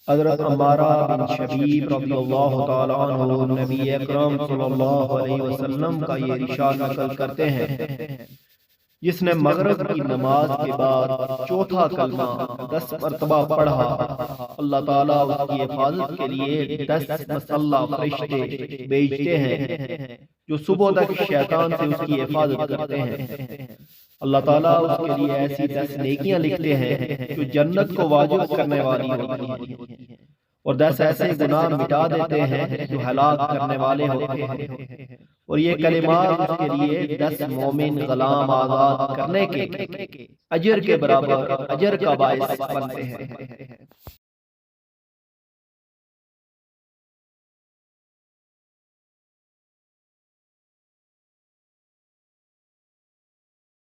हज़रत अम्मारा बिन शबीब रज़ियल्लाहु ताला अन्हु नबी अकरम सल्लल्लाहु अलैहि वसल्लम का ये इरशाद नकल करते हैं, जिसने मगरिब की नमाज के बाद चौथा कलमा 10 मरतबा पढ़ा, अल्लाह ताला उसकी हिफाजत के लिए 10 मसल्ला फरिश्ते भेजते हैं जो सुबह तक शैतान से उसकी हिफाजत करते हैं। अल्लाह ताला उसके लिए ऐसी 10 नेकियां लिखते हैं जो जन्नत को वाजिब करने वाली होती हैं, और 10 ऐसे गुनाह मिटा देते हैं जो हलाक करने वाले होते हैं। और ये कलिमात उसके लिए 10 मोमिन गुलाम आजाद करने के अजर के बराबर अजर का बायस बनते हैं।